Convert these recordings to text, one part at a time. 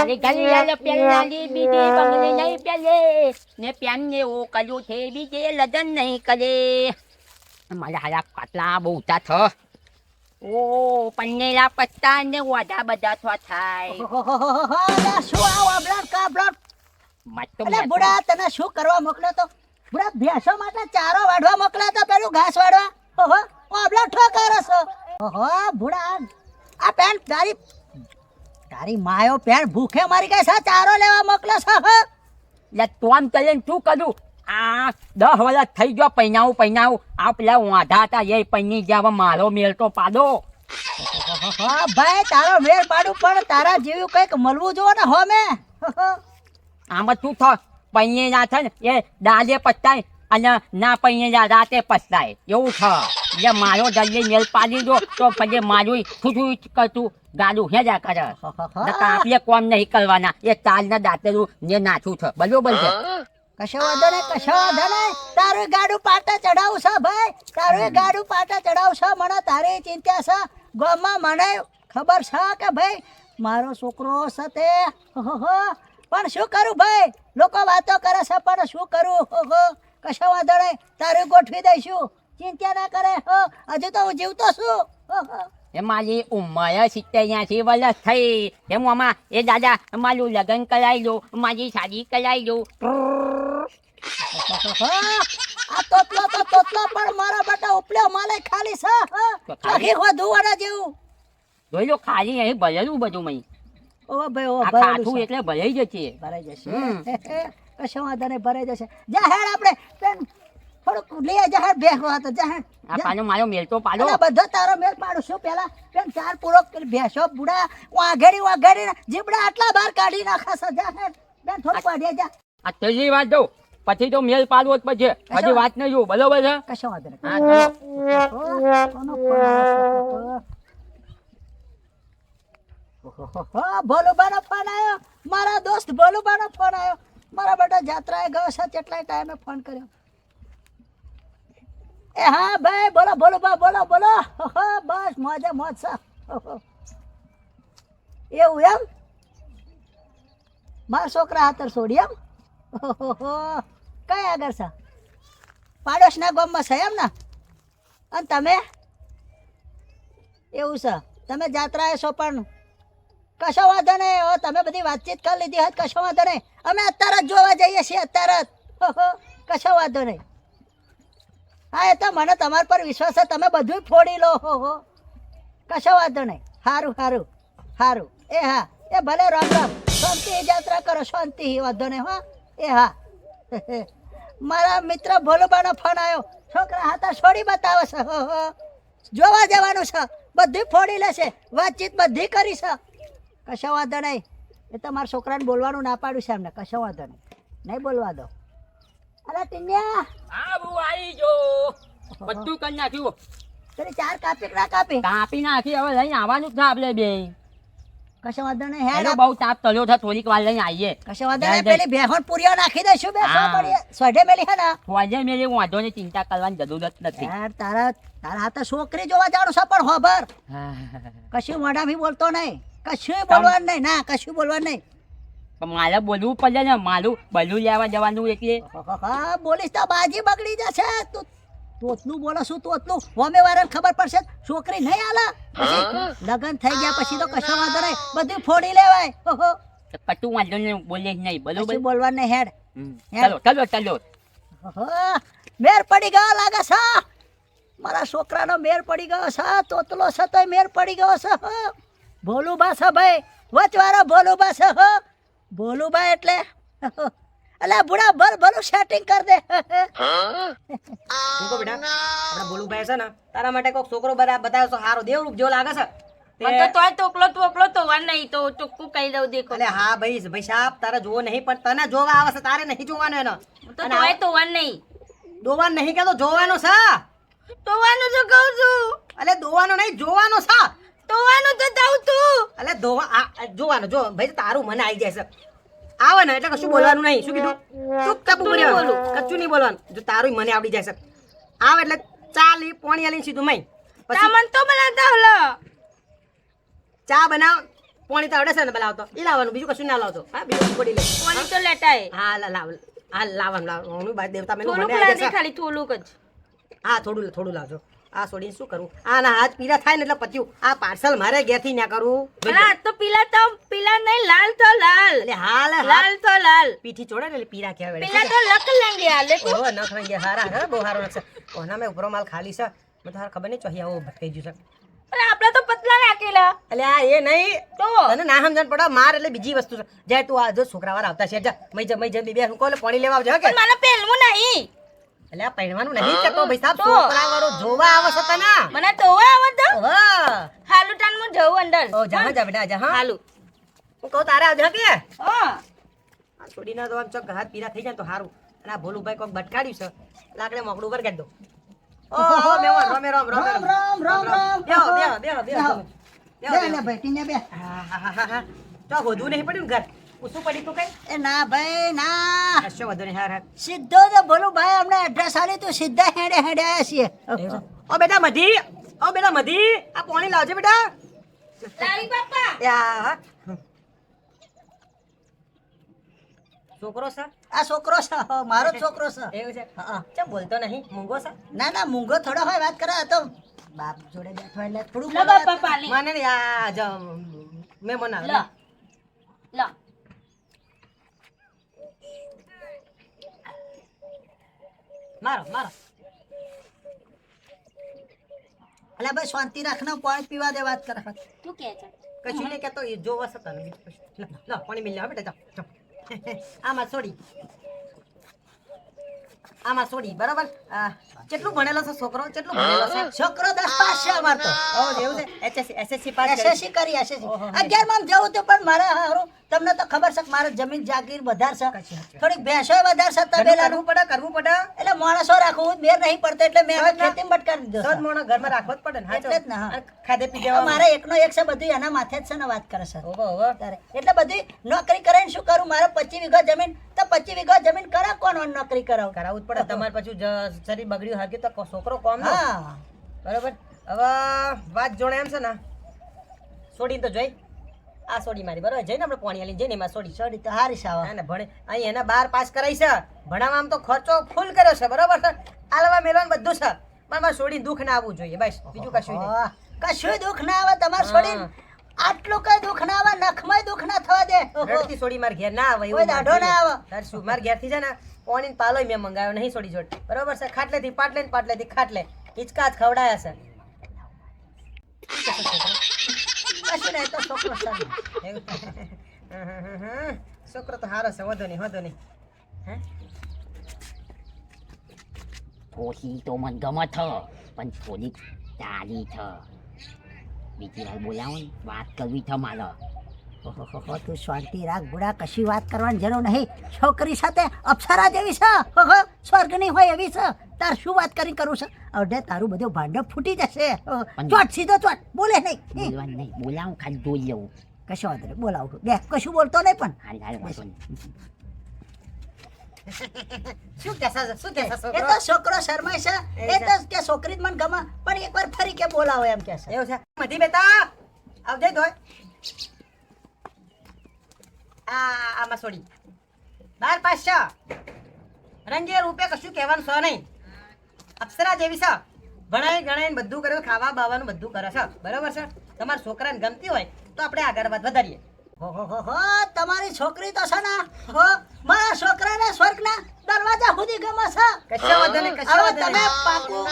તારી ગલિયાલ પેલાલી બીજી બંગલી નહીં પેલે ને પ્યાન એવું કર્યું છે બીજે લગન નહીં કરે મારા હારા પાટલા બહુ ઊંચા થ ઓ પન્નેલા પત્તા ને વાડા બધા થાય શું આવો બ્લડ કા બ્લડ અલે બુડા તને શું કરવા મોકલ્યો તો બુડા ભેંસો માટે ચારો વાઢવા મોકલ્યો તો પેલું ઘાસ વાઢવા ઓહો ઓબલા ઠોકર છો ઓહો બુડા આ પેન તારી માયો પેન ભૂખે મારી ગઈ છે ચારો લેવા મોકલ્યો છે લે તોમ તલે શું કરું આ 10 વર્ષ થઈ ગયો પૈનાવું આ પેલા વાઢા હતા એ પૈની જ્યાં મારો મેલ તો પાડો હા ભાઈ તારો મેળ પાડું પણ તારા જેવું કઈક મળવું જો ને હોમે આમાં શું થ પૈયે ના થાય ને એ દાદે પસ્તાય અને ના પૈયે રાતે પસ્તાય એવું થ એટલે મારો જલ્દી મેલ પાડી દો તો પછી મારું થુથું કરતું ગાડું હેજા કરે આપણે કોમ નહીં કરવાના એ ચાલના દાંતેલું ને નાચું છે બરોબર છે કશો વાંધો નહીં તારું ગાડું પાટા ચડાવું છે ભાઈ તારું ગાડું પાટા ચડાવું છે મને તારી ચિંતા છે ગામમાં મને ખબર છે કે ભાઈ મારો છોકરો છે તે પણ શું કરું ભાઈ લોકો વાતો કરે છે પણ શું કરું કશો વાંધો નહીં તારું ગોઠવી દઈશું ચિંતા ના કરે હજુ તો હું જીવતો છું એ મારી ઉંમર 70-80 વર્ષ થઈ એમ આમાં એ દાદા મારું લગ્ન કરાવી દો મારી શાદી કરાવી દો આ તોતલો પણ મારા બેટા ઉપલ્યો માલે ખાલી છે આખી વધુવાના જેવું જોઈ લો ખાલી અહીં ભરેલું બધું મય ઓ ભાઈ ઓ આ ખાતું એટલે ભરાઈ જશે કશો વાંધો નહીં ભરાઈ જશે જાહેર આપણે થોડુંક લઈ જાહેર ભેગો હતો જાહેર આ પાનો મારો મેલ તો પાડો બધો તારો મેલ પાડું છું પેલા પેન ચાર પૂરો ભેંસો બુડા વાઘેડી જીબડા આટલા બહાર કાઢી નાખા છે જાહેર બેન થોડુંક વાઢ્યા જા આ ત્રીજી વાત દઉં પછી તો મેલ પાડવો જ પછી હજી વાત નહીં જોઉં બરોબર છે કશો વાંધો નહીં ભોલુબાનો ફોન આવ્યો મારા દોસ્ત ભોલુબાનો ફોન આવ્યો મારા બેટા જાત્રાએ ગયો છે કેટલાય ટાઈમે ફોન કર્યો એ હા ભાઈ બોલો ભોલુબા બોલો બસ મોજે મોજ છે એવું એમ મારા છોકરા હાથર છોડી એમ કઈ આગળ છે પાડોશના ગામમાં છે એમ ને અને તમે એવું છે તમે જાત્રાએ છો પણ કશો વાંધો નહીં તમે બધી વાતચીત કરી લીધી હોય કશો વાંધો નહીં અમે અત્યારે જ જોવા જઈએ છીએ અત્યારે જ કશો વાંધો નહીં હા એ તો મને તમારા પર વિશ્વાસ છે તમે બધું ફોડી લો કશો વાંધો નહીં સારું એ હા એ ભલે રામ શાંતિ યાત્રા કરો શાંતિ વાંધો નહીં હા એ હા મારા મિત્ર ભોલુબાનો ફોન આવ્યો છોકરા હાથા છોડી બતાવે છે જોવા જવાનું છે બધું ફોડી લેશે વાતચીત બધી કરી છે કશો વાંધો નહીં એ તો મારા છોકરાને બોલવાનું ના પાડ્યું છે એમને કશો વાંધો નહીં બોલવા દો અરે ટીન્યા હા બહુ આવી જો બધું કરી નાખ્યું તેની ચાર કાપી નાખી હવે લઈને આવવાનું જ છે આપણે બે કશો વાંધો નહીં હેડ બહુ તાપ તળ્યો છે થોડીક વાર લઈને આવીએ કશો વાંધો નહીં પેલી ભેહોન પૂરીઓ નાખી દઈશું બે સોઢે મેલી હે ને સોઢે મેલી વાંધો ની ચિંતા કરવાની જરૂરત નથી યાર તારા હાથે છોકરી જોવા જાણું છે પણ ખબર કશું મોઢાથી બોલતો નહીં કશું બોલવાનું નહીં ના કશું બોલવાનું નહીં મારે બોલવું પડે ને મારું બલું લેવા જવાનું એટલે હા બોલીશ તો બાજી બગડી જશે તું તોતલું બોલો શું તોતલું હોમે વાળાને ખબર પડશે છોકરી નહીં આલા લગન થઈ ગયા પછી તો કશો વાંધો નહીં બધું ફોડી લેવાય કટું વાંધો નહીં બોલે નહીં બરોબર બોલવાનું નહીં હેડ ચાલો મેર પડી ગયો લાગે છે મારા છોકરાનો મેર પડી ગયો છે તોતલો છે તોય મેર પડી ગયો છે ભોલુબા છે ભાઈ વચવાળો ભોલુબા છે ભોલુબા એટલે અલા બુડા ભલું સેટિંગ કર દે બેટા આપડા ભોલુભાઈ છે ને તારા માટે કોઈક છોકરો બતાવ્યો તો સારો દેવરૂપ જેવો લાગે છે તોકલો તો વાર નહીં તો ચોખ્ખું કહી દઉં દેખો અલે હા ભાઈ સાહેબ તારે જોવો નહીં પણ તને જોવા આવે છે તારે નહીં જોવાનો એનો તો વાર નહીં દોવાનું નહીં કેતો જોવાનો છે તોવાનું તો કહું છું અલે દોવાનો નહીં જોવાનો છે તોવાનું તો જાઉં તું અલે જોવાનો જો ભાઈ તારું મને આવી જાય છે આવે ને એટલે કશું બોલવાનું નહીં શું કીધું ચૂપચાપ ઉભી રહેવાનું કચ્ચું નહીં બોલવાનું જો તારું મને આવડી જાય છે આવે એટલે ચાલી પોણી આલીને સીધું મય પછી મન તો બનાવતા હલો ચા બનાવ પાણી તો આવડે છે ને લાવતો એ લાવવાનું બીજું કશું ના લાવતો હા બીજું છોડી લે પાણી તો લેટાય હા લાવવાનું બાદ દેવતા મેં થોડુંક મને લાગે ખાલી થોડુંક જ હા થોડું લાવજો આ છોડીને શું કરું આના હાથ પીલા થાય ને એટલે પત્યું આ પાર્સલ મારે ઘેરથી ના કરું અલા આ તો પીલા નહીં લાલ તો લાલ એટલે હાલ લાલ તો લાલ પીઠી ચોડે ને એટલે પીરા કહેવાય પીલા તો લક લેંગે હાલે તું ઓહો નખ રંગે હારા હા બહુ હારો નખ છે ઓના મેં ઉપરો માલ ખાલી છે મને તાર ખબર નહીં ચોહી આવો ભટકાઈ ગયું છે અરે આપણે તો પતલા રાખેલા એટલે આ એ નહીં તો તને ના સમજણ પડે માર એટલે બીજી વસ્તુ છે જાય તું આ જો છોકરાવાર આવતા છે જા મઈ જા બે હું કોલે પાણી લેવા આવજો કે પણ મને પેલવું નહીં એટલે આ પહેરવાનું નહીં કે તો ભાઈ સાહેબ છોકરાવાળો જોવા આવે છે તને મને તો આવત ઓહો હાલુ ટાન હું જઉં અંદર ઓ જા બેટા જા હા હાલુ હું કહું તારે આવજો કે હા આ છોડીના તો આમ ચોક હાથ પીરા થઈ જાય તો સારું અને આ ભોલુભાઈ કોક બટકાડ્યું છે લાકડે મોકડું ઉપર કાઢ દો ઓહો મેવા રમે રામ બે લે ભાઈ ટીને બે તો વધુ નહીં પડ્યું ઘર શું પડી તું કઈ એ ના ભાઈ ના કશો વધુ નહીં હાર સીધો તો બોલું ભાઈ અમને એડ્રેસ આલી તું સીધા હેડે આવ્યા છીએ ઓ બેટા મધી આ પાણી લાવજે બેટા લાવી બાપા યા છોકરો છે આ છોકરો છે મારો જ છોકરો છે એવું છે હા ચમ બોલતો નહીં મૂંગો છે ના ના મૂંગો થોડો હોય વાત કરે આ તો બાપ જોડે બેઠો એટલે થોડું લો બાપા પાલી મને નહીં આ જ મહેમાન આવે લો લો મારો અલા ભાઈ શાંતિ રાખને પાણી પીવા દે વાત કરે તું કે છે કશું નહીં કહેતો એ જોવા સતા ને બીજું કશું લો પાણી મિલ લે બેટા જાઓ આમાં છોડી બરાબર કેટલું ભણેલો છે છોકરો કેટલું ભણેલો છે છોકરો 10 પાસ છે અમાર તો ઓ એવું છે એસએસસી પાસ એસએસસી કરી એસએસસી 11 માં જવું તો પણ મારે હારું તમને તો ખબર છે કે મારે જમીન જાગીર વધાર છે થોડીક ભેંસો વધાર છે તબેલાનું કરવું પડે એટલે માણસો રાખવું મેર નહીં પડતો એટલે મેં હવે ખેતી બટકારી દીધો સદ મોણો ઘરમાં રાખવો જ પડે ને એટલે જ ને, હા. ખાધે પી જવા મારે એકનો એક છે બધું એના માથે જ છે ને વાત કરે છે ઓહો તારે એટલે બધી નોકરી કરીને શું કરું મારે 25 વીઘા જમીન તો 25 વીઘા જમીન કરા કોણ નોકરી કરાવ કરાવવું જ પડે તમારે પાછું શરીર બગડ્યું હાકે તો છોકરો કોમ નો હા બરાબર હવે વાત જોડે એમ છે ને છોડીને તો જોઈ આ છોડી મારી બરાબર જઈને આપણે પાણી આલી જઈને એમાં છોડી છોડી તો હારી સાવા હા ને ભણે અહીં એના 12 પાસ કરાઈ છે ભણાવવામાં તો ખર્ચો ફૂલ કર્યો છે બરાબર છે આલવા મેલવાનું બધું છે પણ મારે છોડીને દુઃખ ના આવવું જોઈએ બસ બીજું કશું નહીં કશું દુઃખ ના આવે તમારે છોડીને આટલું કઈ દુઃખ ના આવે નખમાં દુઃખ ના થવા દે રડતી છોડી માર ઘેર ના આવે કોઈ દાઢો ના આવે તાર શું માર ઘેર થી છે ને પાણી પાલોય મેં મંગાવ્યો નહીં છોડી જોડ બરાબર છે ખાટલેથી પાટલે ને પાટલેથી ખાટલે હિચકા જ ખવડાયા છે કશું નહીં તો છોકરો છે એવું છોકરો તો સારો છે વધો નહીં હે ઓછી તો મને ગમે છે પણ થોડીક તારી છે બીજી વાર બોલાવો ને વાત કરવી છે મારે ઓહો તું શાંતિ રાખ બુડા કશી વાત કરવાની જરૂર નહીં છોકરી સાથે અપ્સરા જેવી છે ઓહો સ્વર્ગની હોય એવી છે તાર શું વાત કરી કરું છે અડે તારું બધું ભાંડો ફૂટી જશે ચોટ સીધો ચોટ બોલે નહીં બોલવાનું નહીં બોલાવું ખાલી જોઈ લેવું કશો વાંધો નહીં બોલાવું બે કશું બોલતો નહીં પણ હાલ વાંધો નહીં. શું કહેશે એ તો છોકરો શરમાય છે એ તો કે છોકરી જ મને ગમે પણ એકવાર ફરી કે બોલાવો એમ કે છે એવું છે મધી બેટા આવજે તોય આમાં છોડી 12 પાસ છે રંગે રૂપે કશું કહેવાનું છે નહીં અપ્સરા જેવી છે ભણાઈ ગણાઈને બધું કરે ખાવા બાવાનું બધું કરે છે બરાબર છે તમારા છોકરાને ગમતી હોય તો આપણે આગળ વાત વધારીએ હો તમારી છોકરી તો છે ને હો મારા છોકરાને સ્વર્ગના દરવાજા સુધી ગમે છે કશો વાંધો નહીં હવે તમે પાકું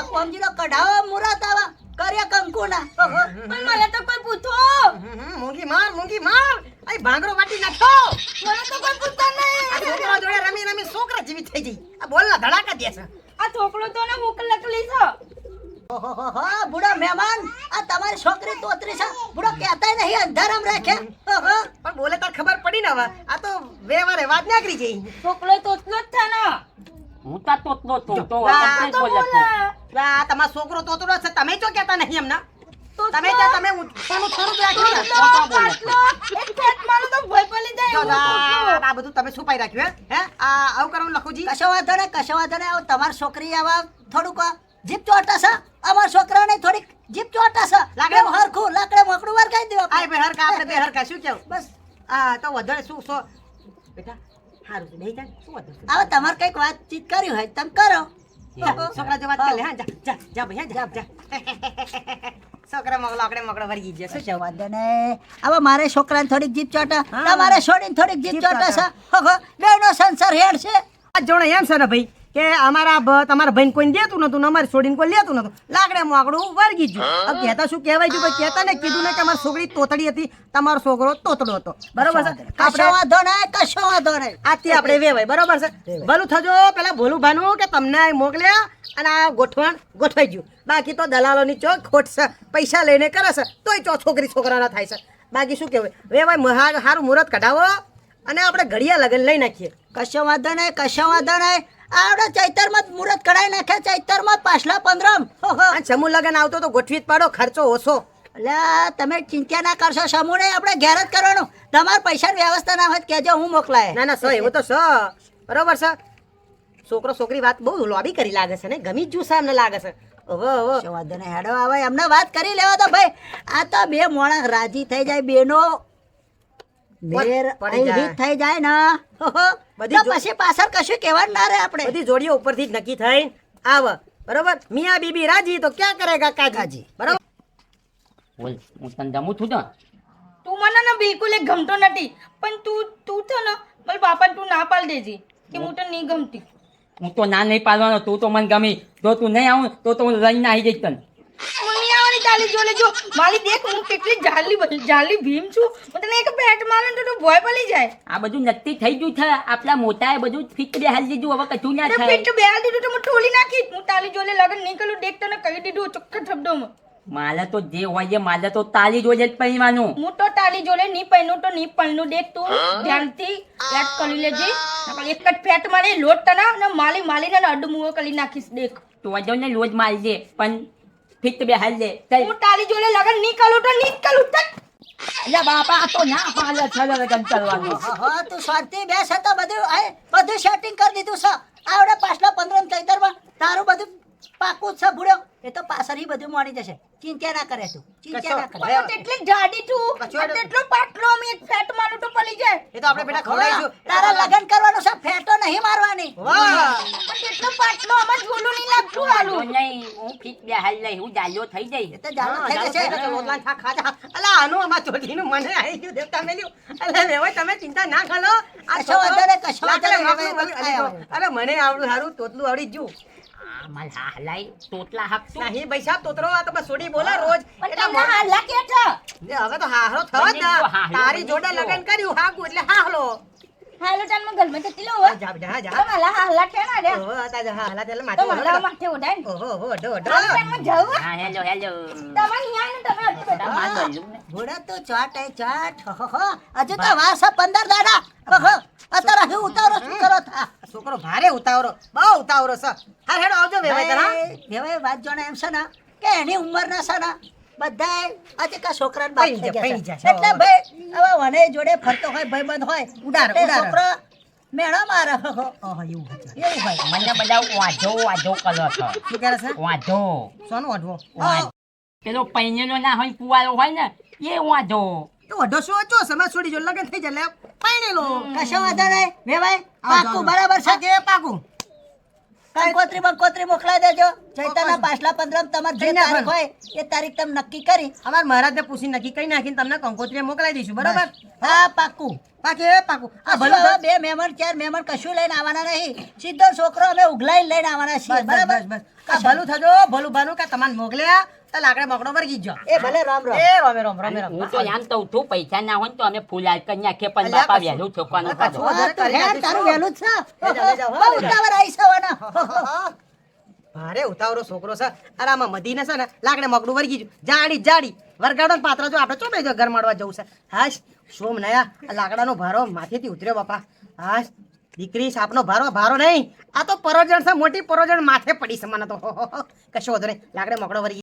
સમજી લો કઢાવો મુરત આવા કર્યા કંકુના ઓહો પણ મને તો કોઈ પૂછો મૂંગી માર આ ભાંગરો વાટી નાખો મને તો કોઈ પૂછતા આ નહીં છોકરો જોડે રમી છોકરા જેવી થઈ જઈ આ બોલના ધડાકા દે છે આ છોકરો તો ને હુક લકલી છે ઓહો બુડા મહેમાન આ તમારી છોકરી તોતરી છે બુડો કહેતાય નહીં અંધારામ રાખે ઓહો પણ બોલે તાર ખબર પડી ને હવે આ તો વેવારે વાત નીકળી ગઈ છોકરો તો એટલો જ છે ને હું તો તોતલો છું તો આ complete તો બોલે છું. બોલે આ તમારો છોકરો તોતડો છે તમે જો કહેતા નહીં એમના તમે થોડું જ રાખ્યું ને. આટલો એક ફેટ મારો તો ભય પડી જાય જો એવો છોકરો. આ બધું તમે છુપાઈ રાખ્યું હે આ આવું કરવાનું લખુજી કશો વાંધો નહીં તમારી છોકરી આવા થોડુંક જીપ ચોટા છે અમારા છોકરાને થોડીક જીપ ચોટા છે લાકડે લાકડે હરખું લાકડે મોકળું વાર કહી દેવા આય બે હરકા આપણે બે હરકા શું કેવું બસ આ તો વધારે શું સો બેટા હારું છે બેહી જા શું વધારે હવે તમારે કઈક વાતચીત કરી હોય તમે કરો છોકરા જો વાત કરી લે હા જા જા જા ભાઈ જા જા છોકરા મગડો વરગી ગયા શું કશો વાંધો નહીં. હવે મારે છોકરાને થોડીક જીપ ચોટા તમારે છોડીને થોડીક જીપ ચોટા છે બેનો સંસાર હેડ છે આ જોડે એમ છે ને ભાઈ કે તમારા ભાઈને કોઈને દેતું નતું ને અમારે છોડીને કોઈ લેતું નતું લાકડે મોકડું વરગી ગયું હવે કહેતા શું કહેવાય છે ભાઈ કહેતા ને કીધું ને કે અમારી છોકરી તોતડી હતી તમારો છોકરો તોતડો હતો બરોબર છે કશો વાંધો નહીં કશો વાંધો નહીં આથી આપણે વેવાય બરોબર છે ભલું થજો પેલા ભોલું ભાનું કે તમને મોકલ્યા અને આ ગોઠવણ ગોઠવાઈ ગયું બાકી તો દલાલોની ચો ખોટ છે પૈસા લઈને કરે છે તોય ચો છોકરી છોકરાના થાય છે બાકી શું કહેવાય વેવાય સારું મુહૂર્ત કઢાવો અને આપણે ઘડિયા લગન લઈ નાખીએ કશો વાંધો નહીં કશો વાંધો નહીં આવડે ચૈતરમાં જ મુહૂર્ત કઢાઈ નાખે ચૈતરમાં પાછલા 15 અને સમૂહ લગન આવતો તો ગોઠવી જ પાડો ખર્ચો ઓછો એટલે તમે ચિંતા ના કરશો સમૂહ નહીં આપણે ઘેર જ કરવાનું તમારે પૈસાની વ્યવસ્થા ના હોય તો કહેજો હું મોકલાય ના ના સ એવું તો સ બરોબર છે છોકરો છોકરી વાત બહુ લોબી કરી લાગે છે ને ગમી જ જુસા અમને લાગે છે ઓહો ઓહો કશો વાંધો નહીં હેડો આવે એમને વાત કરી લેવા તો ભાઈ આ તો બે મોણા રાજી થઈ જાય બેનો મેર પડી જાય. અહીં થઈ જાય ને બધી તો પછી પાછળ કશું કહેવાનું ના રહે આપણે બધી જોડીઓ ઉપરથી જ નક્કી થઈ આવ બરોબર મિયા બીબી રાજી તો ક્યાં કરેગા કાજી બરોબર બોલ હું તને જમું છું ને તું મને ને બિલકુલ એ ગમતો નથી પણ તું છે ને મારા બાપાને તું ના પાડ દેજે કે હું તો નહીં ગમતી હું તો ના નહીં પાડવાનો તું તો મને ગમી જો તું નહીં આવું તો હું લઈને આવી જઈશ તને મમ્મી આવવાની તાલી જો લેજો મારી દેખ હું કેટલી જાલી ભીમ છું હું તને એક બેટ મારે ને તો ભોય પડી જાય આ બધું નક્કી થઈ ગયું છે આપણા મોટાએ બધું ફિટ બેહાલ દીધું હવે કશું ના અરે થાય પીઠ બેહાલ દીધું તો હું ટોલી નાખી હું તાલી જોલે લગન નહીં કરું દેખ તને કહી દીધું ચોખ્ખા શબ્દોમાં મારે તો જે હોય છે મારે તો તાલી જોડે જ પહેરવાનું હું તો તાલી જોલે નહીં પહેરનું તો નહીં પહેરનું દેખ તું ધ્યાનથી યાદ કરી લેજે નકર એક જ ફેટ મારી લોટ તના અને માલીને અડું મુઓ કરી નાખીશ દેખ તો વાંધો ને લોજ મારી દે પણ ફિટ બેહાલ દે ચાલ હું તાલી જોલે લગન નહીં કરું તો નહીં કરું તક અલ્યા બાપા આ તો ના પાડે છે લગન કરવાનું હા તું શાંતિ બેસ તો બધું સેટિંગ કરી દીધું છે આવડે પાછલા 15 ચૈતરમાં તારું બધું પાકું જ છે ભૂડ્યો એ તો પાછળ બધું મળી જશે ચિંતા ના કરે તું ચિંતા ના કરે કશો- તેટલી જાડી છું અને તેટલો પાટલો અમે એક ફેટ મારું તો પડી જાય એ તો આપણે બેટા ખવડાવીશું તારા લગન કરવાનું છે ફેટો નહીં મારવાની વાહ પણ તેટલો પાટલો અમાર ઝોલું નહીં લાગતું તો હાલું નહીં હું ફિટ બેહાલ લઈ હું જાલ્યો થઈ જઈશ એ તો જાણો થઈ ચાલો, જશે ચાલો, રોટલા ખા, ખા. અલા, આનું આમાં ચોટીનું મને આવી ગયું દેવતા મેલ્યું. અલા, વેવાઈ, તમે ચિંતા ના કરો. આ કશો વાંધો નહીં, કશો વાંધો લાકડે નહીં, માકડું હવે બધું આવી ગયું. અરે, મને આવડું સારું તોતલું આવડી જ ગયું. આ માલ હા હલાઈ તોતલા હક તું નહીં ભાઈ સાહેબ, તોતરો આ તો બસ સોડી બોલે રોજ. પણ એટલે તમને હાલા કે છે ને હવે તો હાહરો થવા જ બની ગયો, ના. હાહલો તારી બની જોડે ગયો. લગન કર્યું હાગું એટલે હાહલો. હાલો ચાલ માં ઘરમાં જતી લો હવે જા, જા, જા. તો માલા હાલા કે ના રે ઓહો, તાજા હાહલા એટલે તો માથે માલા ઓઢો. માથે ઉડાય ને ઓહો, ઓહો, ઓઢો, ઓઢો. ચાલ ટાઈમમાં જાવ હા હેલો હેલો તમે અહીંયા ને તમે હજી બેઠા માર ગયું ને ભૂડા તું ચાટ હજુ તો વાર છે 15 દાડા ઓહો અત્યારે હું ઉતારો શું કરો થા છોકરો ભારે ઉતાવળો બહુ ઉતાવળો છે હાલ હેડો આવજો વેવાઈ તરા હવે વાત જોણે એમ છે ને કે એની ઉંમરના છે ને બધાય આજે કા છોકરાને બાપ થઈ ગયા પૈણી છે. જશે. એટલે ભાઈ હવે વને જોડે ફરતો હોય ભાઈબંધ હોય ઉડાડો, તે ઉડાડો. છોકરો મેળો મારે ઓહો ઓહો એવું હતું. એવું હોય મને બધા વાંધો વાંધો કરો છો શું કરે છે વાંધો સોનું ઓઢવો પેલો પૈનેલો ના હોય કુવારો હોય ને એ વાંધો તો ઓઢો શું છો સમય છોડી જો લગન થઈ જાય લે પાણી લો કશો વાંધો નહીં વેવાય પાકું બરાબર છે કે પાકું કંકોત્રી મોકલાઈ દેજો ચૈતરના પાછલા 15 તમારે જે જઈને તારીખ હોય એ તારીખ તમે નક્કી કરી અમાર મહારાજને પૂછી નક્કી કરી નાખીને તમને કંકોત્રી મોકલાઈ દઈશું બરાબર હા પાકું પાકું આ ભલે ભલું બે મહેમાન ચાર મહેમાન કશું લઈને આવવાના નહીં સીધો છોકરો અમે ઉઘલાઈને લઈને આવવાના છીએ બરાબર આ ભલું થજો ભલું ભાનું કે તમારે મોકલ્યા તો લાકડે મકડો વરગી જ જાઓ એ ભલે રામ રામ એ રામે રામ રામે રામ હું તો એમ તો ઉઠું પૈસા ના હોય ને તો અમે ફૂલાલ કરી નાખીએ પણ અલ્યા, બાપા કશું. વહેલું છોકવાનું કશું. કરો હા, તો હેર તારું વહેલું જ છે લે જાઓ, બહુ ઉતાવળ આવી છે વાના. ભારે ઉતાવળો છોકરો છે અરે આમાં મધીને છે ને લાકડે મકડું વરગી ગયું જાડી વરગાડો ને પાત્ર જો આપણે ચોમે ઘર મારવા જવું છે હાશ સોમ નયા આ લાકડાનો ભારો માથેથી ઉતર્યો બાપા હાશ દીકરી સાપનો ભારો નહીં આ તો પરોજણ છે મોટી પરોજણ માથે પડી છે મને તો કશો વધુ નહીં લાકડે મકડો વરગી